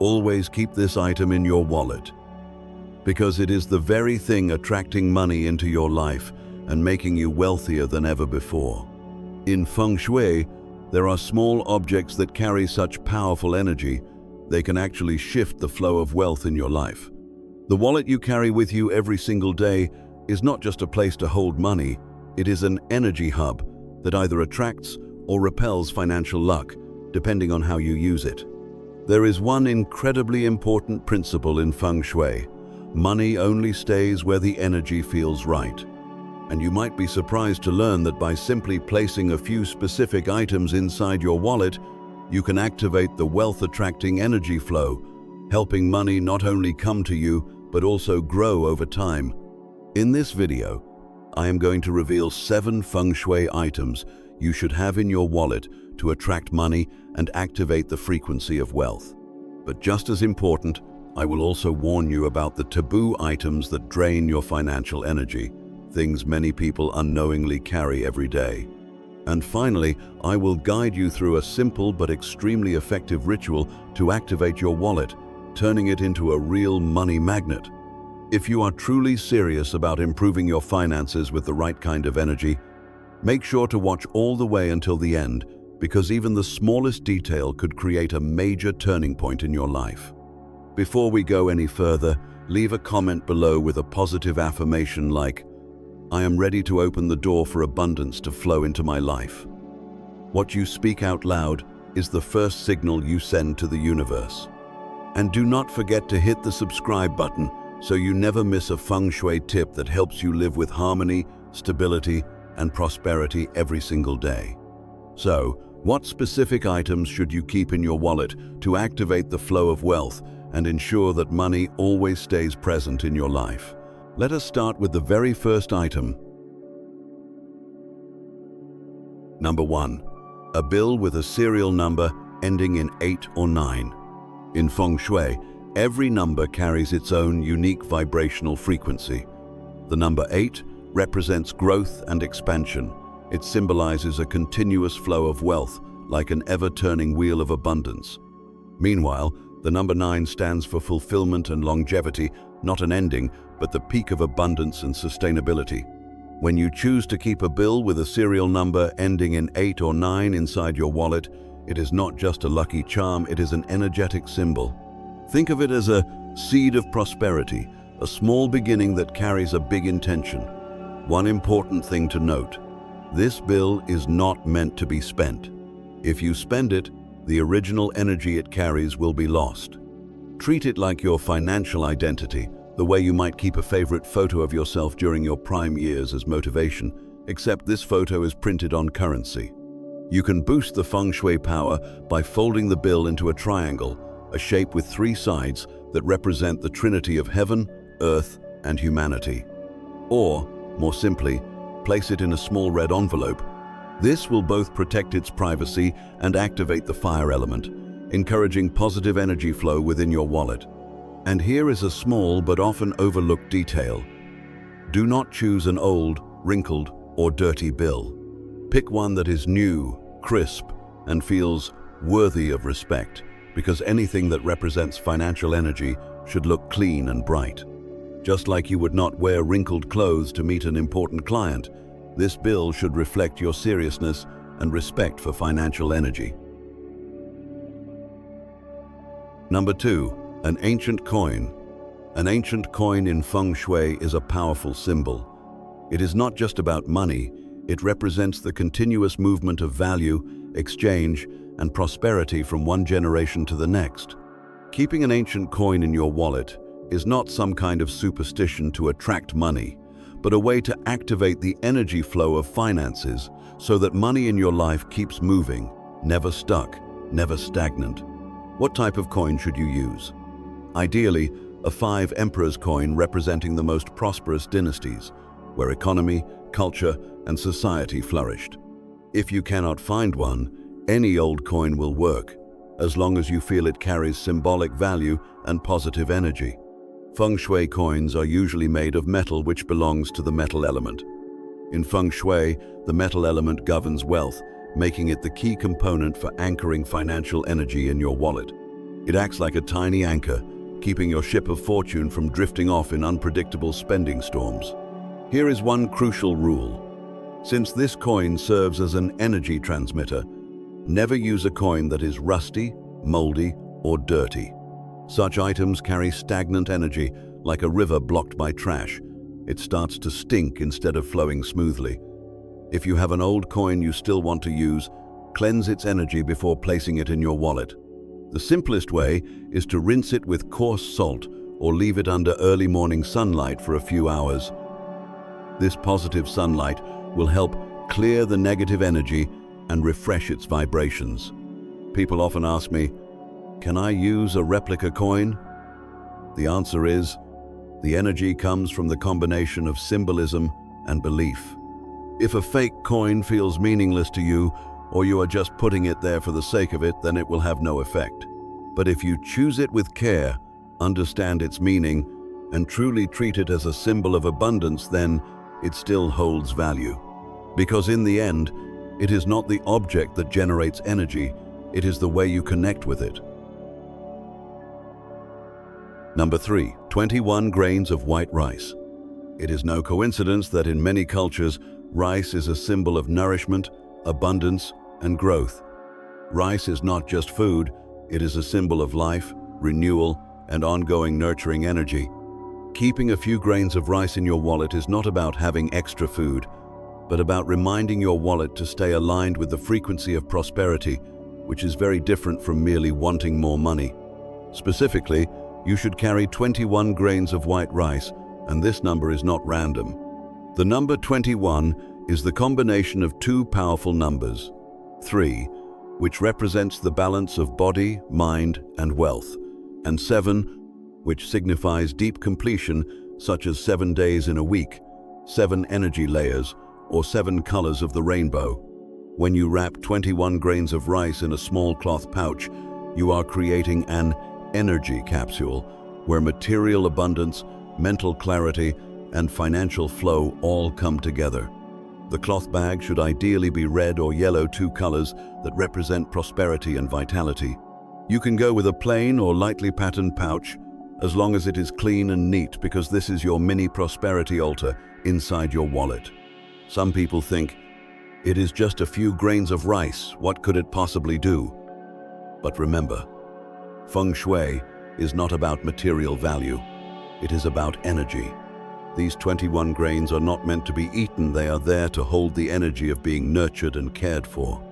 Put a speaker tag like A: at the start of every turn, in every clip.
A: always keep this item in your wallet, because it is the very thing attracting money into your life and making you wealthier than ever before. In Feng Shui, there are small objects that carry such powerful energy, they can actually shift the flow of wealth in your life. The wallet you carry with you every single day is not just a place to hold money, it is an energy hub that either attracts or repels financial luck, depending on how you use it. There is one incredibly important principle in Feng Shui. Money only stays where the energy feels right. And you might be surprised to learn that by simply placing a few specific items inside your wallet, you can activate the wealth-attracting energy flow, helping money not only come to you, but also grow over time. In this video, I am going to reveal 7 Feng Shui items you should have in your wallet to attract money and activate the frequency of wealth. But just as important, I will also warn you about the taboo items that drain your financial energy, things many people unknowingly carry every day. And finally, I will guide you through a simple but extremely effective ritual to activate your wallet, turning it into a real money magnet. If you are truly serious about improving your finances with the right kind of energy, make sure to watch all the way until the end, because even the smallest detail could create a major turning point in your life. Before we go any further, leave a comment below with a positive affirmation like, "I am ready to open the door for abundance to flow into my life." What you speak out loud is the first signal you send to the universe. And do not forget to hit the subscribe button so you never miss a Feng Shui tip that helps you live with harmony, stability, and prosperity every single day. So, what specific items should you keep in your wallet to activate the flow of wealth and ensure that money always stays present in your life? Let us start with the very first item. Number 1. A bill with a serial number ending in 8 or 9. In Feng Shui, every number carries its own unique vibrational frequency. The number 8 represents growth and expansion. It symbolizes a continuous flow of wealth, like an ever-turning wheel of abundance. Meanwhile, the number 9 stands for fulfillment and longevity, not an ending, but the peak of abundance and sustainability. When you choose to keep a bill with a serial number ending in 8 or 9 inside your wallet, it is not just a lucky charm, it is an energetic symbol. Think of it as a seed of prosperity, a small beginning that carries a big intention. One important thing to note: this bill is not meant to be spent. If you spend it, the original energy it carries will be lost. Treat it like your financial identity, the way you might keep a favorite photo of yourself during your prime years as motivation, except this photo is printed on currency. You can boost the Feng Shui power by folding the bill into a triangle, a shape with 3 sides that represent the trinity of heaven, earth, and humanity. Or, more simply, place it in a small red envelope. This will both protect its privacy and activate the fire element, encouraging positive energy flow within your wallet. And here is a small but often overlooked detail. Do not choose an old, wrinkled, or dirty bill. Pick one that is new, crisp, and feels worthy of respect, because anything that represents financial energy should look clean and bright. Just like you would not wear wrinkled clothes to meet an important client, this bill should reflect your seriousness and respect for financial energy. Number 2. An ancient coin. An ancient coin in Feng Shui is a powerful symbol. It is not just about money, it represents the continuous movement of value, exchange, and prosperity from one generation to the next. Keeping an ancient coin in your wallet is not some kind of superstition to attract money, but a way to activate the energy flow of finances so that money in your life keeps moving, never stuck, never stagnant. What type of coin should you use? Ideally, a 5 emperors coin representing the most prosperous dynasties, where economy, culture, and society flourished. If you cannot find one, any old coin will work, as long as you feel it carries symbolic value and positive energy. Feng Shui coins are usually made of metal which belongs to the metal element. In Feng Shui, the metal element governs wealth, making it the key component for anchoring financial energy in your wallet. It acts like a tiny anchor, keeping your ship of fortune from drifting off in unpredictable spending storms. Here is one crucial rule. Since this coin serves as an energy transmitter, never use a coin that is rusty, moldy, or dirty. Such items carry stagnant energy, like a river blocked by trash. It starts to stink instead of flowing smoothly. If you have an old coin you still want to use, cleanse its energy before placing it in your wallet. The simplest way is to rinse it with coarse salt or leave it under early morning sunlight for a few hours. This positive sunlight will help clear the negative energy and refresh its vibrations. People often ask me, can I use a replica coin? The answer is, the energy comes from the combination of symbolism and belief. If a fake coin feels meaningless to you, or you are just putting it there for the sake of it, then it will have no effect. But if you choose it with care, understand its meaning, and truly treat it as a symbol of abundance, then it still holds value. Because in the end, it is not the object that generates energy, it is the way you connect with it. Number 3, 21 grains of white rice. It is no coincidence that in many cultures, rice is a symbol of nourishment, abundance, and growth. Rice is not just food, it is a symbol of life, renewal, and ongoing nurturing energy. Keeping a few grains of rice in your wallet is not about having extra food, but about reminding your wallet to stay aligned with the frequency of prosperity, which is very different from merely wanting more money. Specifically, you should carry 21 grains of white rice, and this number is not random. The number 21 is the combination of two powerful numbers, 3, which represents the balance of body, mind, and wealth, and 7, which signifies deep completion, such as 7 days in a week, 7 energy layers, or 7 colors of the rainbow. When you wrap 21 grains of rice in a small cloth pouch, you are creating an energy capsule where material abundance, mental clarity, and financial flow all come together. The cloth bag should ideally be red or yellow, 2 colors that represent prosperity and vitality. You can go with a plain or lightly patterned pouch, as long as it is clean and neat, because this is your mini prosperity altar inside your wallet. Some people think, it is just a few grains of rice, what could it possibly do? But remember, Feng Shui is not about material value, it is about energy. These 21 grains are not meant to be eaten, they are there to hold the energy of being nurtured and cared for.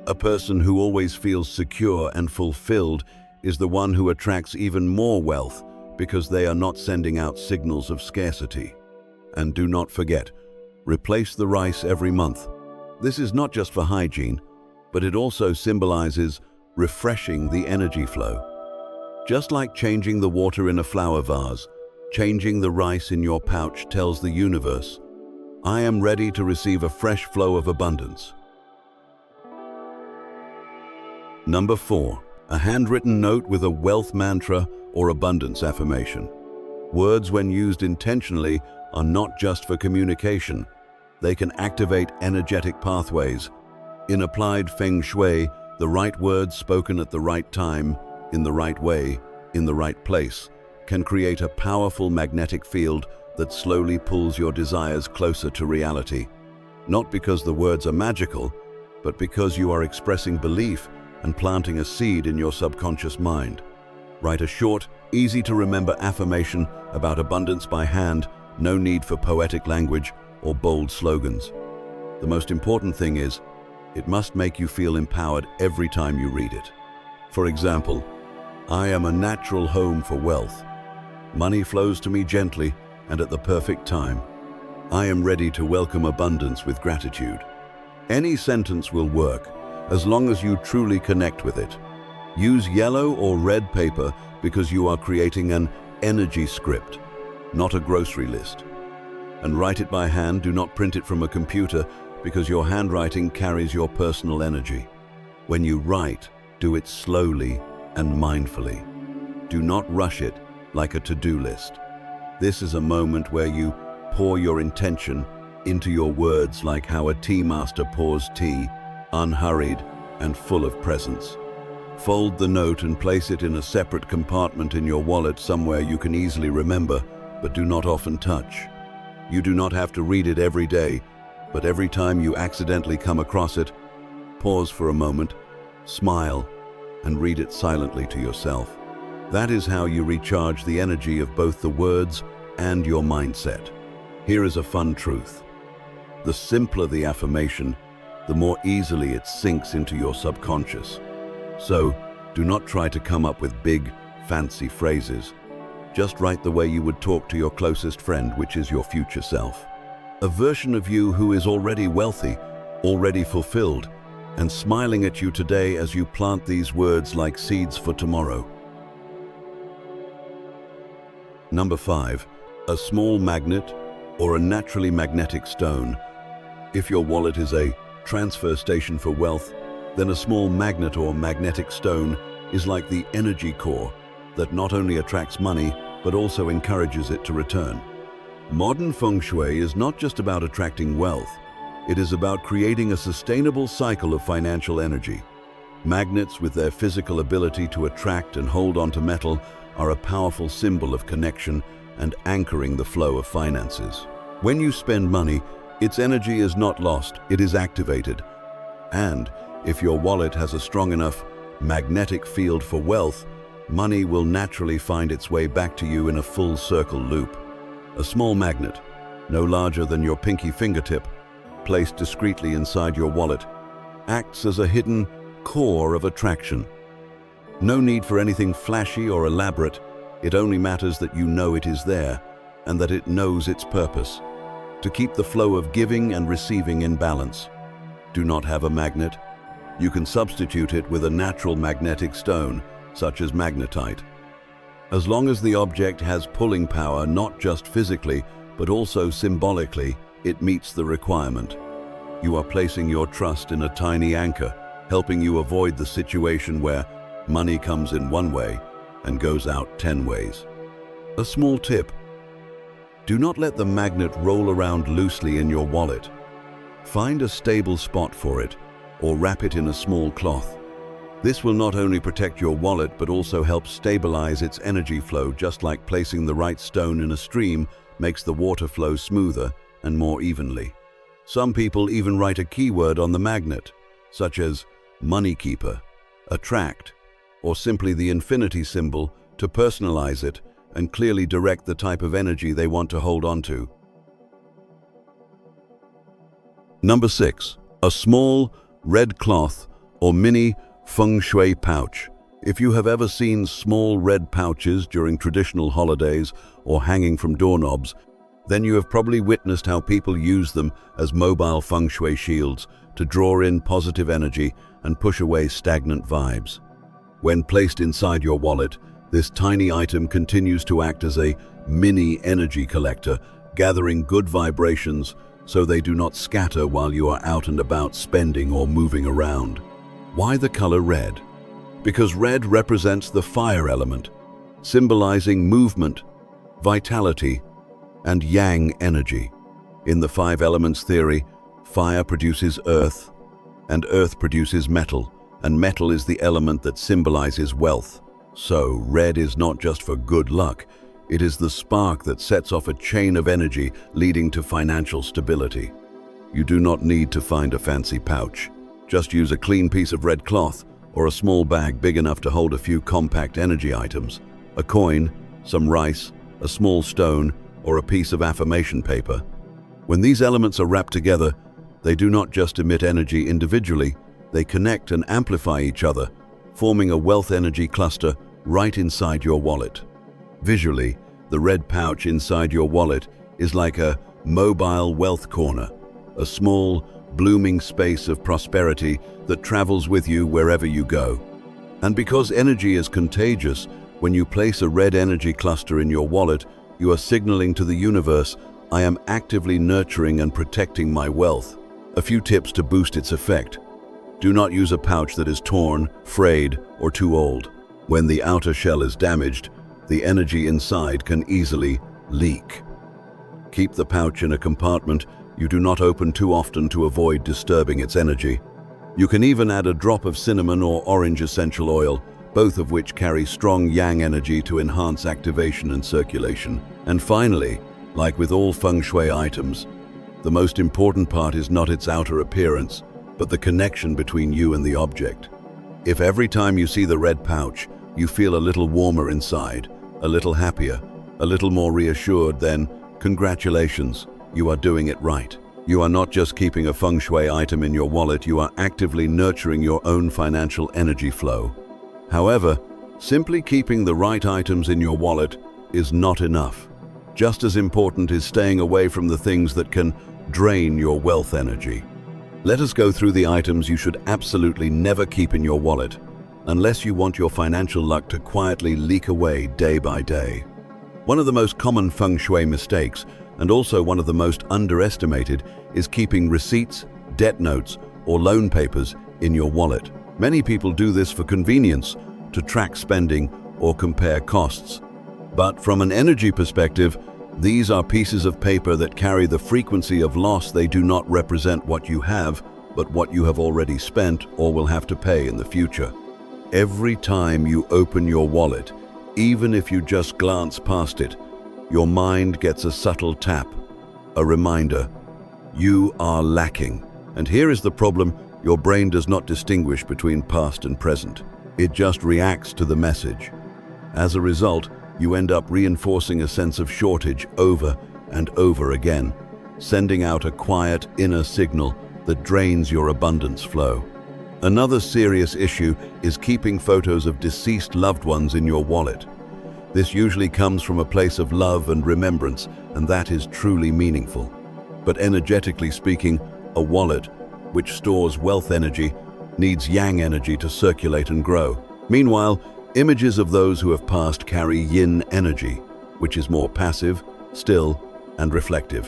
A: A person who always feels secure and fulfilled is the one who attracts even more wealth, because they are not sending out signals of scarcity. And do not forget, replace the rice every month. This is not just for hygiene, but it also symbolizes refreshing the energy flow. Just like changing the water in a flower vase, changing the rice in your pouch tells the universe, I am ready to receive a fresh flow of abundance. Number 4, a handwritten note with a wealth mantra or abundance affirmation. Words, when used intentionally, are not just for communication. They can activate energetic pathways. In applied Feng Shui, the right words spoken at the right time, in the right way, in the right place, can create a powerful magnetic field that slowly pulls your desires closer to reality. Not because the words are magical, but because you are expressing belief and planting a seed in your subconscious mind. Write a short, easy-to-remember affirmation about abundance by hand, no need for poetic language or bold slogans. The most important thing is, it must make you feel empowered every time you read it. For example, I am a natural home for wealth. Money flows to me gently and at the perfect time. I am ready to welcome abundance with gratitude. Any sentence will work, as long as you truly connect with it. Use yellow or red paper because you are creating an energy script, not a grocery list. And write it by hand, do not print it from a computer, because your handwriting carries your personal energy. When you write, do it slowly and mindfully. Do not rush it like a to-do list. This is a moment where you pour your intention into your words, like how a tea master pours tea, unhurried and full of presence. Fold the note and place it in a separate compartment in your wallet somewhere you can easily remember, but do not often touch. You do not have to read it every day, but every time you accidentally come across it, pause for a moment, smile, and read it silently to yourself. That is how you recharge the energy of both the words and your mindset. Here is a fun truth. The simpler the affirmation, the more easily it sinks into your subconscious. So, do not try to come up with big, fancy phrases. Just write the way you would talk to your closest friend, which is your future self. A version of you who is already wealthy, already fulfilled, and smiling at you today as you plant these words like seeds for tomorrow. Number 5. A small magnet or a naturally magnetic stone. If your wallet is a transfer station for wealth, then a small magnet or magnetic stone is like the energy core that not only attracts money, but also encourages it to return. Modern Feng Shui is not just about attracting wealth, it is about creating a sustainable cycle of financial energy. Magnets, with their physical ability to attract and hold onto metal, are a powerful symbol of connection and anchoring the flow of finances. When you spend money, its energy is not lost, it is activated. And if your wallet has a strong enough magnetic field for wealth, money will naturally find its way back to you in a full circle loop. A small magnet, no larger than your pinky fingertip, placed discreetly inside your wallet, acts as a hidden core of attraction. No need for anything flashy or elaborate, it only matters that you know it is there and that it knows its purpose: to keep the flow of giving and receiving in balance. Do not have a magnet? You can substitute it with a natural magnetic stone, such as magnetite. As long as the object has pulling power not just physically, but also symbolically, it meets the requirement. You are placing your trust in a tiny anchor, helping you avoid the situation where money comes in one way and goes out 10 ways. A small tip: do not let the magnet roll around loosely in your wallet. Find a stable spot for it, or wrap it in a small cloth. This will not only protect your wallet, but also help stabilize its energy flow, just like placing the right stone in a stream makes the water flow smoother and more evenly. Some people even write a keyword on the magnet, such as money keeper, attract, or simply the infinity symbol to personalize it and clearly direct the type of energy they want to hold on to. Number 6. A small red cloth or mini Feng Shui pouch. If you have ever seen small red pouches during traditional holidays or hanging from doorknobs, then you have probably witnessed how people use them as mobile Feng Shui shields to draw in positive energy and push away stagnant vibes. When placed inside your wallet, this tiny item continues to act as a mini energy collector, gathering good vibrations so they do not scatter while you are out and about spending or moving around. Why the color red? Because red represents the fire element, symbolizing movement, vitality, and yang energy. In the 5 elements theory, fire produces earth, and earth produces metal, and metal is the element that symbolizes wealth. So, red is not just for good luck, it is the spark that sets off a chain of energy leading to financial stability. You do not need to find a fancy pouch. Just use a clean piece of red cloth or a small bag big enough to hold a few compact energy items, a coin, some rice, a small stone, or a piece of affirmation paper. When these elements are wrapped together, they do not just emit energy individually, they connect and amplify each other, forming a wealth energy cluster right inside your wallet. Visually, the red pouch inside your wallet is like a mobile wealth corner, a small, blooming space of prosperity that travels with you wherever you go. And because energy is contagious, when you place a red energy cluster in your wallet, you are signaling to the universe, I am actively nurturing and protecting my wealth. A few tips to boost its effect. Do not use a pouch that is torn, frayed, or too old. When the outer shell is damaged, the energy inside can easily leak. Keep the pouch in a compartment you do not open too often to avoid disturbing its energy. You can even add a drop of cinnamon or orange essential oil, both of which carry strong yang energy to enhance activation and circulation. And finally, like with all feng shui items, the most important part is not its outer appearance, but the connection between you and the object. If every time you see the red pouch, you feel a little warmer inside, a little happier, a little more reassured, then congratulations, you are doing it right. You are not just keeping a feng shui item in your wallet, you are actively nurturing your own financial energy flow. However, simply keeping the right items in your wallet is not enough. Just as important is staying away from the things that can drain your wealth energy. Let us go through the items you should absolutely never keep in your wallet, unless you want your financial luck to quietly leak away day by day. One of the most common feng shui mistakes, and also one of the most underestimated, is keeping receipts, debt notes, or loan papers in your wallet. Many people do this for convenience, to track spending or compare costs. But from an energy perspective, these are pieces of paper that carry the frequency of loss. They do not represent what you have, but what you have already spent or will have to pay in the future. Every time you open your wallet, even if you just glance past it, your mind gets a subtle tap, a reminder. You are lacking. And here is the problem: your brain does not distinguish between past and present. It just reacts to the message. As a result, you end up reinforcing a sense of shortage over and over again, sending out a quiet inner signal that drains your abundance flow. Another serious issue is keeping photos of deceased loved ones in your wallet. This usually comes from a place of love and remembrance, and that is truly meaningful. But energetically speaking, a wallet, which stores wealth energy, needs yang energy to circulate and grow. Meanwhile, images of those who have passed carry yin energy, which is more passive, still, and reflective.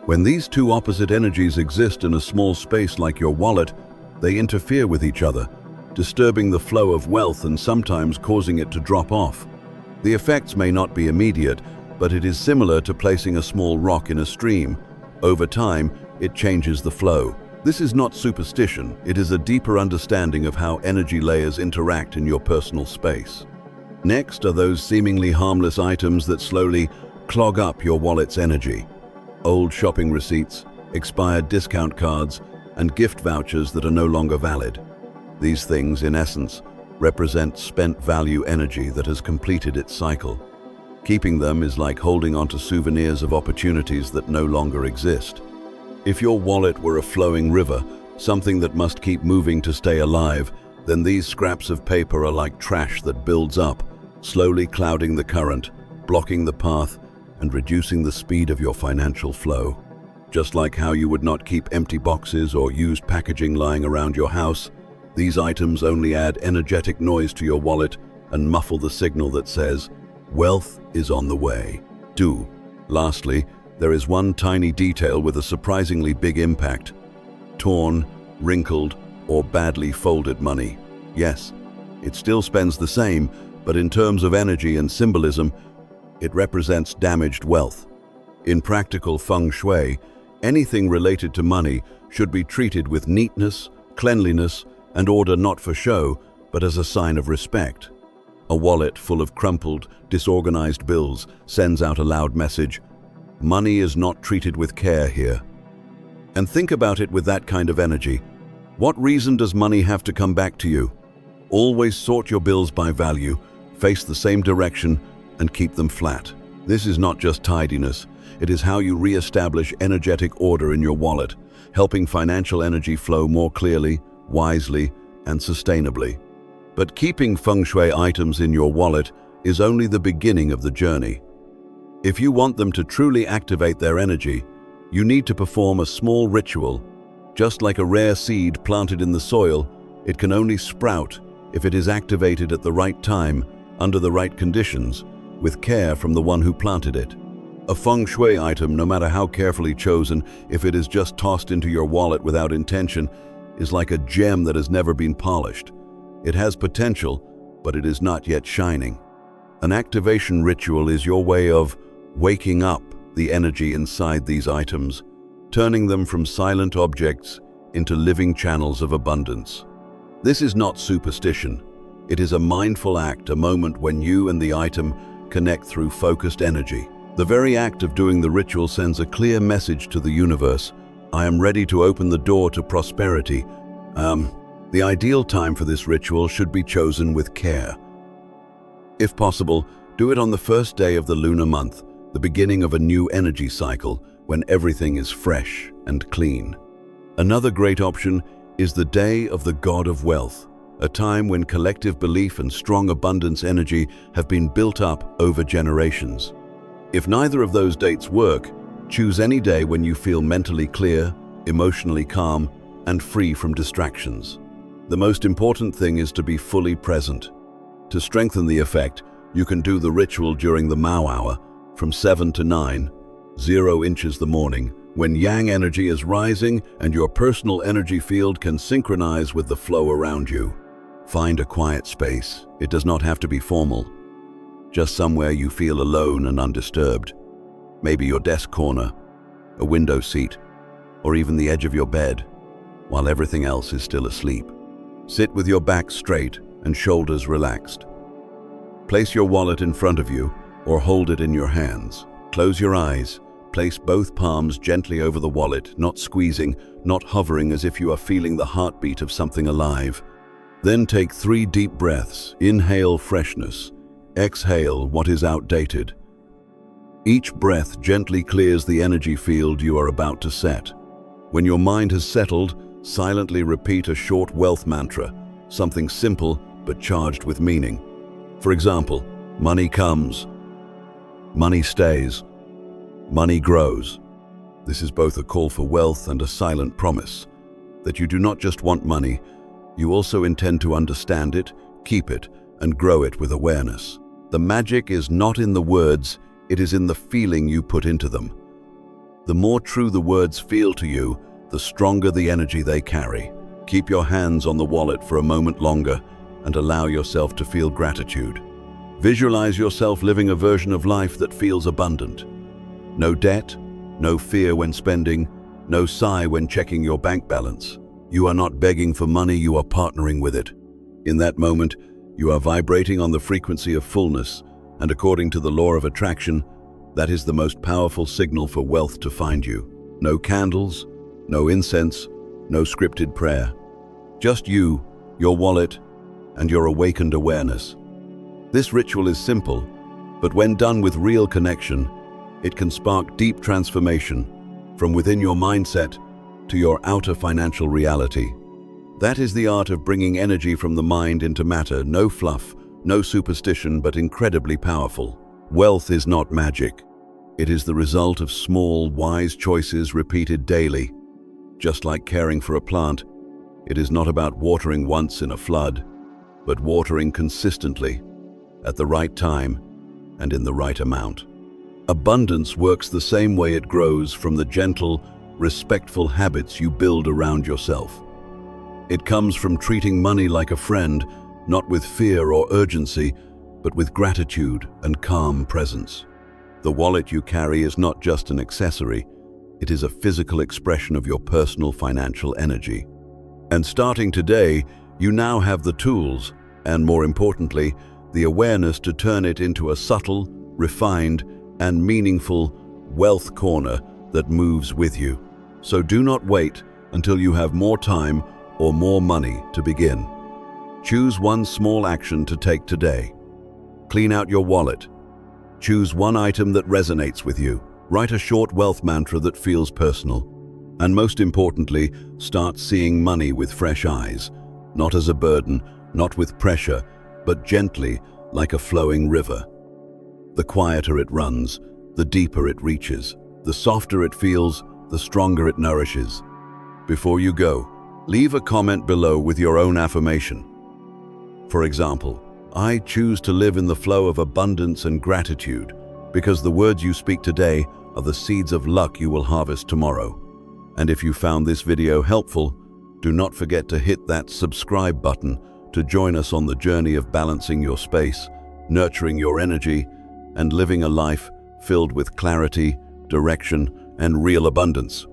A: When these two opposite energies exist in a small space like your wallet, they interfere with each other, disturbing the flow of wealth and sometimes causing it to drop off. The effects may not be immediate, but it is similar to placing a small rock in a stream. Over time, it changes the flow. This is not superstition, it is a deeper understanding of how energy layers interact in your personal space. Next are those seemingly harmless items that slowly clog up your wallet's energy. Old shopping receipts, expired discount cards, and gift vouchers that are no longer valid. These things, in essence, represent spent value energy that has completed its cycle. Keeping them is like holding onto souvenirs of opportunities that no longer exist. If your wallet were a flowing river, something that must keep moving to stay alive, then these scraps of paper are like trash that builds up, slowly clouding the current, blocking the path, and reducing the speed of your financial flow. Just like how you would not keep empty boxes or used packaging lying around your house, these items only add energetic noise to your wallet and muffle the signal that says, wealth is on the way. Lastly, there is one tiny detail with a surprisingly big impact. Torn, wrinkled, or badly folded money. Yes, it still spends the same, but in terms of energy and symbolism, it represents damaged wealth. In practical feng shui, anything related to money should be treated with neatness, cleanliness, and order, not for show, but as a sign of respect. A wallet full of crumpled, disorganized bills sends out a loud message: money is not treated with care here. And think about it with that kind of energy. What reason does money have to come back to you? Always sort your bills by value, face the same direction, and keep them flat. This is not just tidiness, it is how you re-establish energetic order in your wallet, helping financial energy flow more clearly, wisely, and sustainably. But keeping feng shui items in your wallet is only the beginning of the journey. If you want them to truly activate their energy, you need to perform a small ritual. Just like a rare seed planted in the soil, it can only sprout if it is activated at the right time, under the right conditions, with care from the one who planted it. A feng shui item, no matter how carefully chosen, if it is just tossed into your wallet without intention, is like a gem that has never been polished. It has potential, but it is not yet shining. An activation ritual is your way of waking up the energy inside these items, turning them from silent objects into living channels of abundance. This is not superstition. It is a mindful act, a moment when you and the item connect through focused energy. The very act of doing the ritual sends a clear message to the universe. I am ready to open the door to prosperity. The ideal time for this ritual should be chosen with care. If possible, do it on the first day of the lunar month, the beginning of a new energy cycle, when everything is fresh and clean. Another great option is the day of the God of Wealth, a time when collective belief and strong abundance energy have been built up over generations. If neither of those dates work, choose any day when you feel mentally clear, emotionally calm, and free from distractions. The most important thing is to be fully present. To strengthen the effect, you can do the ritual during the Mao hour, from 7 to 9, 0 inches the morning, when yang energy is rising and your personal energy field can synchronize with the flow around you. Find a quiet space. It does not have to be formal. Just somewhere you feel alone and undisturbed. Maybe your desk corner, a window seat, or even the edge of your bed, while everything else is still asleep. Sit with your back straight and shoulders relaxed. Place your wallet in front of you or hold it in your hands. Close your eyes. Place both palms gently over the wallet, not squeezing, not hovering, as if you are feeling the heartbeat of something alive. Then take 3 deep breaths. Inhale freshness. Exhale what is outdated. Each breath gently clears the energy field you are about to set. When your mind has settled, silently repeat a short wealth mantra, something simple but charged with meaning. For example, money comes, money stays, money grows. This is both a call for wealth and a silent promise that you do not just want money, you also intend to understand it, keep it, and grow it with awareness. The magic is not in the words, it is in the feeling you put into them. The more true the words feel to you, the stronger the energy they carry. Keep your hands on the wallet for a moment longer and allow yourself to feel gratitude. Visualize yourself living a version of life that feels abundant. No debt, no fear when spending, no sigh when checking your bank balance. You are not begging for money, you are partnering with it. In that moment, you are vibrating on the frequency of fullness, and according to the law of attraction, that is the most powerful signal for wealth to find you. No candles, no incense, no scripted prayer. Just you, your wallet, and your awakened awareness. This ritual is simple, but when done with real connection, it can spark deep transformation from within your mindset to your outer financial reality. That is the art of bringing energy from the mind into matter. No fluff, no superstition, but incredibly powerful. Wealth is not magic. It is the result of small, wise choices repeated daily. Just like caring for a plant, it is not about watering once in a flood, but watering consistently, at the right time, and in the right amount. Abundance works the same way. It grows from the gentle, respectful habits you build around yourself. It comes from treating money like a friend, not with fear or urgency, but with gratitude and calm presence. The wallet you carry is not just an accessory, it is a physical expression of your personal financial energy. And starting today, you now have the tools, and more importantly, the awareness to turn it into a subtle, refined, and meaningful wealth corner that moves with you. So do not wait until you have more time or more money to begin. Choose one small action to take today. Clean out your wallet. Choose one item that resonates with you. Write a short wealth mantra that feels personal. And most importantly, start seeing money with fresh eyes, not as a burden, not with pressure, but gently, like a flowing river. The quieter it runs, the deeper it reaches. The softer it feels, the stronger it nourishes. Before you go, leave a comment below with your own affirmation. For example, I choose to live in the flow of abundance and gratitude, because the words you speak today are the seeds of luck you will harvest tomorrow. And if you found this video helpful, do not forget to hit that subscribe button to join us on the journey of balancing your space, nurturing your energy, and living a life filled with clarity, direction, and real abundance.